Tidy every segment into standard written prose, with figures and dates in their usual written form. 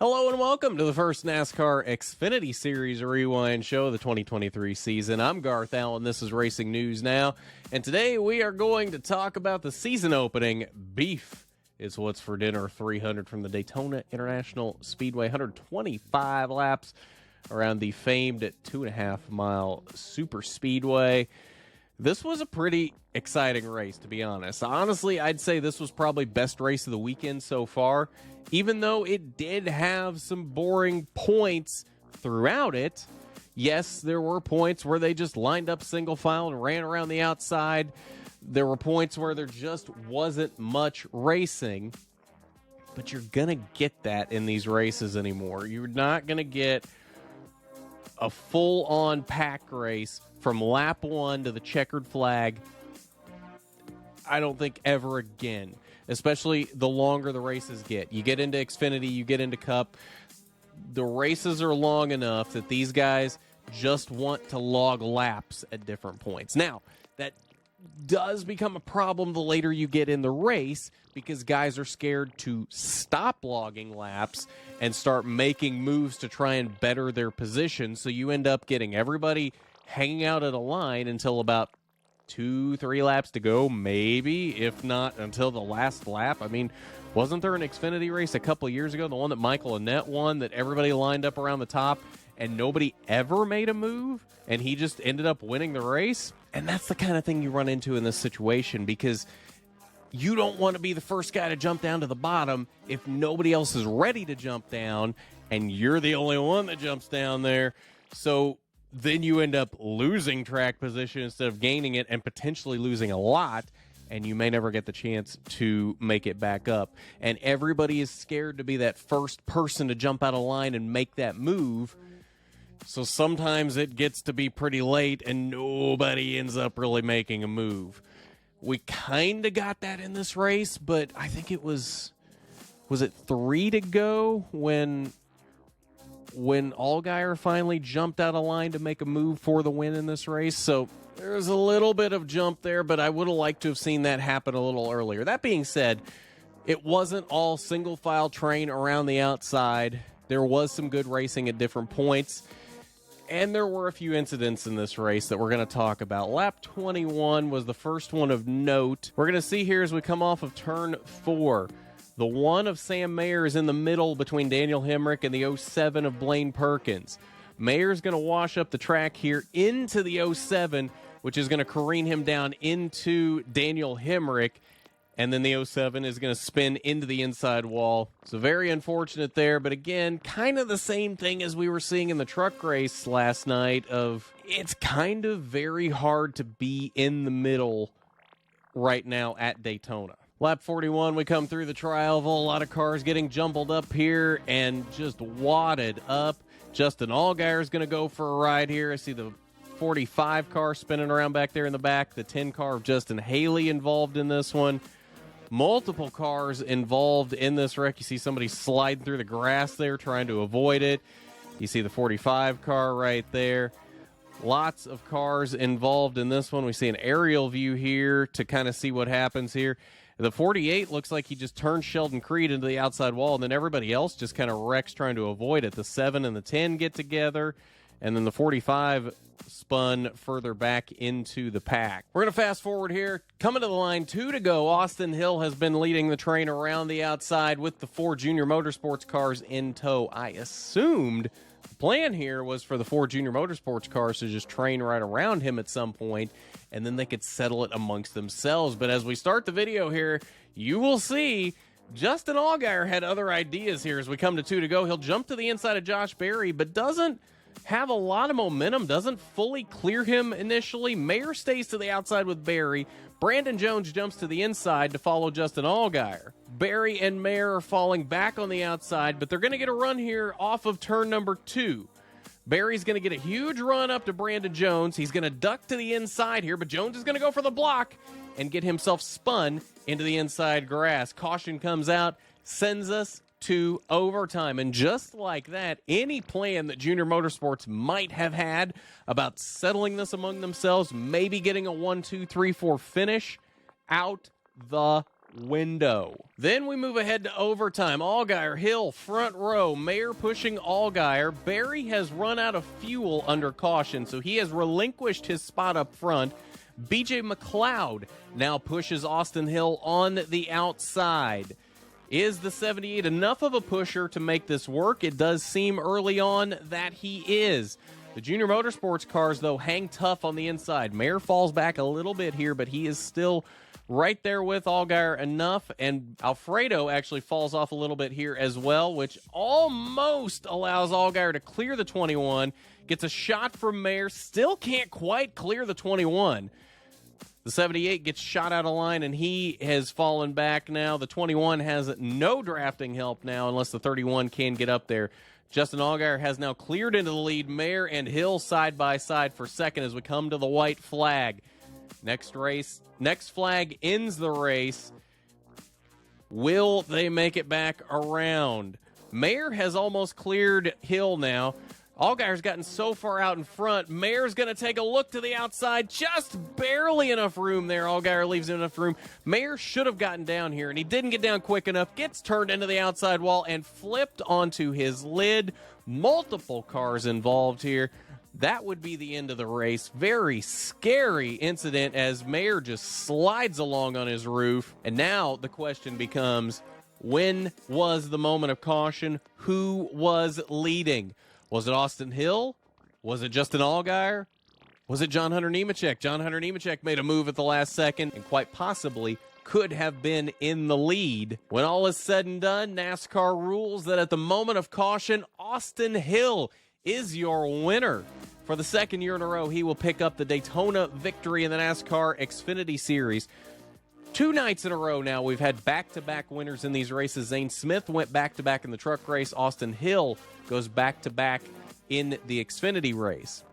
Hello and welcome to the first NASCAR Xfinity Series Rewind show of the 2023 season. I'm Garth Allen. This is Racing News Now. And today we are going to talk about the season opening. Beef is what's for dinner. 300 from the Daytona International Speedway. 125 laps around the famed 2.5-mile super speedway. This was a pretty exciting race, to be honest. Honestly, I'd say this was probably best race of the weekend so far, even though it did have some boring points throughout it. Yes, there were points where they just lined up single file and ran around the outside. There were points where there just wasn't much racing, but you're going to get that in these races anymore. You're not going to get a full-on pack race from lap 1 to the checkered flag, I don't think ever again, especially the longer the races get. You get into Xfinity, you get into Cup, the races are long enough that these guys just want to log laps at different points. Now, that does become a problem the later you get in the race because guys are scared to stop logging laps and start making moves to try and better their position. So you end up getting everybody hanging out at a line until about 2-3 laps to go, maybe, if not until the last lap. I mean, wasn't there an Xfinity race a couple of years ago, the one that Michael Annett won, that everybody lined up around the top and nobody ever made a move, and he just ended up winning the race? And that's the kind of thing you run into in this situation, because you don't want to be the first guy to jump down to the bottom if nobody else is ready to jump down, and you're the only one that jumps down there. So then you end up losing track position instead of gaining it, and potentially losing a lot, and you may never get the chance to make it back up. And everybody is scared to be that first person to jump out of line and make that move. So sometimes it gets to be pretty late and nobody ends up really making a move. We kind of got that in this race, but I think it was it 3 to go when Allgaier finally jumped out of line to make a move for the win in this race? So there's a little bit of jump there, but I would have liked to have seen that happen a little earlier. That being said, it wasn't all single file train around the outside. There was some good racing at different points. And there were a few incidents in this race that we're going to talk about. Lap 21 was the first one of note. We're going to see here as we come off of turn 4. The one of Sam Mayer is in the middle between Daniel Hemrick and the 07 of Blaine Perkins. Mayer's going to wash up the track here into the 07, which is going to careen him down into Daniel Hemrick. And then the 07 is going to spin into the inside wall. So very unfortunate there. But again, kind of the same thing as we were seeing in the truck race last night of it's kind of very hard to be in the middle right now at Daytona. Lap 41, we come through the tri-oval. A lot of cars getting jumbled up here and just wadded up. Justin Allgaier is going to go for a ride here. I see the 45 car spinning around back there in the back. The 10 car of Justin Haley involved in this one. Multiple cars involved in this wreck. You see somebody sliding through the grass there trying to avoid it. You see the 45 car right there. Lots of cars involved in this one. We see an aerial view here to kind of see what happens here. The 48 looks like he just turned Sheldon Creed into the outside wall, and then everybody else just kind of wrecks trying to avoid it. The 7 and the 10 get together, and then the 45 spun further back into the pack. We're going to fast forward here. Coming to the line, 2 to go. Austin Hill has been leading the train around the outside with the 4 Junior Motorsports cars in tow. I assumed the plan here was for the 4 Junior Motorsports cars to just train right around him at some point, and then they could settle it amongst themselves. But as we start the video here, you will see Justin Allgaier had other ideas here as we come to 2 to go. He'll jump to the inside of Josh Berry, but doesn't have a lot of momentum, doesn't fully clear him initially. Mayer stays to the outside with Berry. Brandon Jones jumps to the inside to follow Justin Allgaier. Berry and Mayer are falling back on the outside, but they're going to get a run here off of turn number 2. Berry's going to get a huge run up to Brandon Jones. He's going to duck to the inside here, but Jones is going to go for the block and get himself spun into the inside grass. Caution comes out, sends us to overtime. And just like that, any plan that Junior Motorsports might have had about settling this among themselves, maybe getting a 1, 2, 3, 4 finish, out the window. Then we move ahead to overtime. Allgaier, Hill, front row. Mayer pushing Allgaier. Berry has run out of fuel under caution, so he has relinquished his spot up front. BJ McLeod now pushes Austin Hill on the outside. Is the 78 enough of a pusher to make this work? It does seem early on that he is. The Junior Motorsports cars, though, hang tough on the inside. Mayer falls back a little bit here, but he is still right there with Allgaier enough, and Alfredo actually falls off a little bit here as well, which almost allows Allgaier to clear the 21. Gets a shot from Mayer, still can't quite clear the 21. The 78 gets shot out of line, and he has fallen back now. The 21 has no drafting help now unless the 31 can get up there. Justin Allgaier has now cleared into the lead. Mayer and Hill side by side for second as we come to the white flag. Next flag ends the race. Will they make it back around? Mayer has almost cleared Hill now. Allgaier's gotten so far out in front. Mayer's going to take a look to the outside. Just barely enough room there. Allgaier leaves enough room. Mayer should have gotten down here, and he didn't get down quick enough. Gets turned into the outside wall and flipped onto his lid. Multiple cars involved here. That would be the end of the race. Very scary incident as Mayer just slides along on his roof. And now the question becomes, when was the moment of caution? Who was leading? Was it Austin Hill? Was it Justin Allgaier? Was it John Hunter Nemechek? John Hunter Nemechek made a move at the last second and quite possibly could have been in the lead. When all is said and done, NASCAR rules that at the moment of caution, Austin Hill is your winner. For the second year in a row, he will pick up the Daytona victory in the NASCAR Xfinity Series. 2 nights in a row now, we've had back-to-back winners in these races. Zane Smith went back-to-back in the truck race. Austin Hill goes back-to-back in the Xfinity race.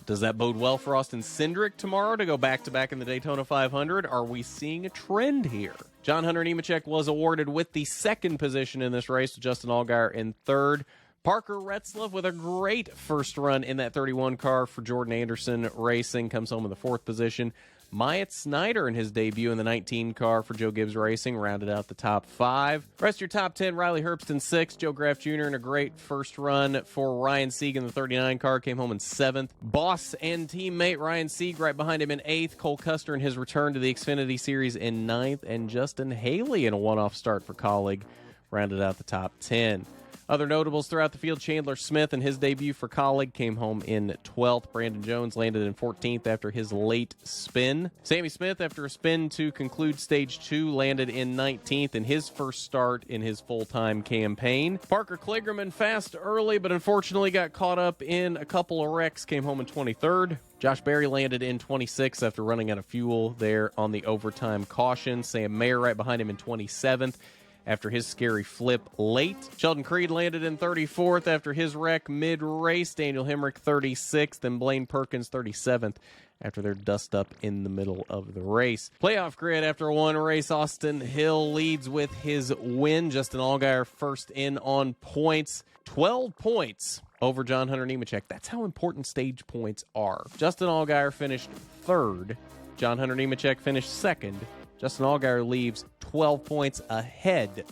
Does that bode well for Austin Cindric tomorrow to go back-to-back in the Daytona 500? Are we seeing a trend here? John Hunter Nemechek was awarded with the second position in this race, with Justin Allgaier in third. Parker Retzlaff with a great first run in that 31 car for Jordan Anderson Racing comes home in the fourth position. Myatt Snyder in his debut in the 19 car for Joe Gibbs Racing rounded out the top 5. Rest of your top 10, Riley Herbst in 6th. Joe Graff Jr. in a great first run for Ryan Sieg in the 39 car came home in 7th. Boss and teammate Ryan Sieg right behind him in 8th. Cole Custer in his return to the Xfinity Series in 9th. And Justin Haley in a one-off start for Colleague rounded out the top 10. Other notables throughout the field, Chandler Smith in his debut for Colleague came home in 12th. Brandon Jones landed in 14th after his late spin. Sammy Smith, after a spin to conclude Stage 2, landed in 19th in his first start in his full-time campaign. Parker Kligerman fast early, but unfortunately got caught up in a couple of wrecks, came home in 23rd. Josh Berry landed in 26th after running out of fuel there on the overtime caution. Sam Mayer right behind him in 27th. After his scary flip late. Sheldon Creed landed in 34th after his wreck mid-race. Daniel Hemrick 36th and Blaine Perkins 37th after their dust-up in the middle of the race. Playoff grid after one race. Austin Hill leads with his win. Justin Allgaier first in on points. 12 points over John Hunter Nemechek. That's how important stage points are. Justin Allgaier finished 3rd. John Hunter Nemechek finished 2nd. Justin Allgaier leaves 12 points ahead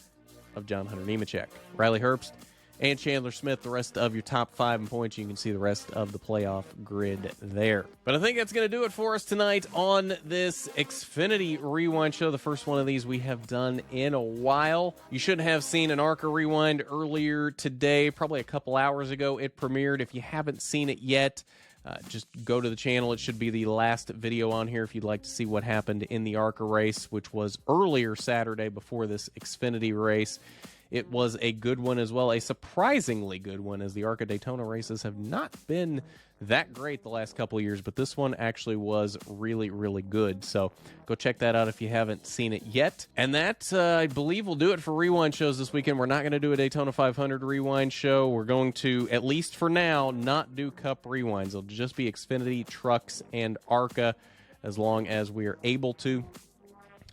of John Hunter Nemechek. Riley Herbst and Chandler Smith, the rest of your top 5 in points. You can see the rest of the playoff grid there. But I think that's going to do it for us tonight on this Xfinity Rewind show. The first one of these we have done in a while. You should have seen an ARCA Rewind earlier today, probably a couple hours ago. It premiered. If you haven't seen it yet, just go to the channel. It should be the last video on here if you'd like to see what happened in the ARCA race, which was earlier Saturday before this Xfinity race. It was a good one as well, a surprisingly good one, as the ARCA Daytona races have not been that great the last couple of years, but this one actually was really, really good. So go check that out if you haven't seen it yet. And that, I believe, will do it for Rewind shows this weekend. We're not going to do a Daytona 500 Rewind show. We're going to, at least for now, not do Cup Rewinds. It'll just be Xfinity, Trucks, and ARCA as long as we are able to.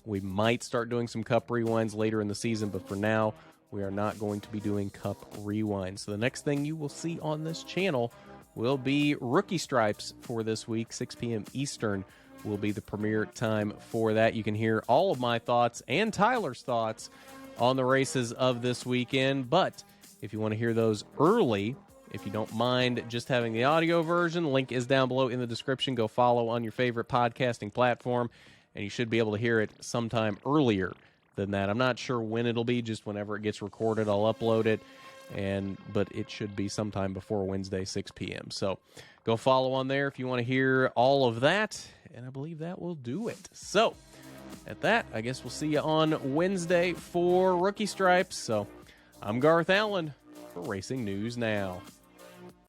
We might start doing some Cup Rewinds later in the season, but for now, we are not going to be doing Cup Rewinds. So the next thing you will see on this channel will be Rookie Stripes for this week, 6 p.m. Eastern, will be the premiere time for that. You can hear all of my thoughts and Tyler's thoughts on the races of this weekend. But if you want to hear those early, if you don't mind just having the audio version, link is down below in the description. Go follow on your favorite podcasting platform, and you should be able to hear it sometime earlier than that. I'm not sure when it'll be, just whenever it gets recorded, I'll upload it. But it should be sometime before Wednesday, 6 p.m. So go follow on there if you want to hear all of that, and I believe that will do it. So at that, I guess we'll see you on Wednesday for Rookie Stripes. So I'm Garth Allen for Racing News Now.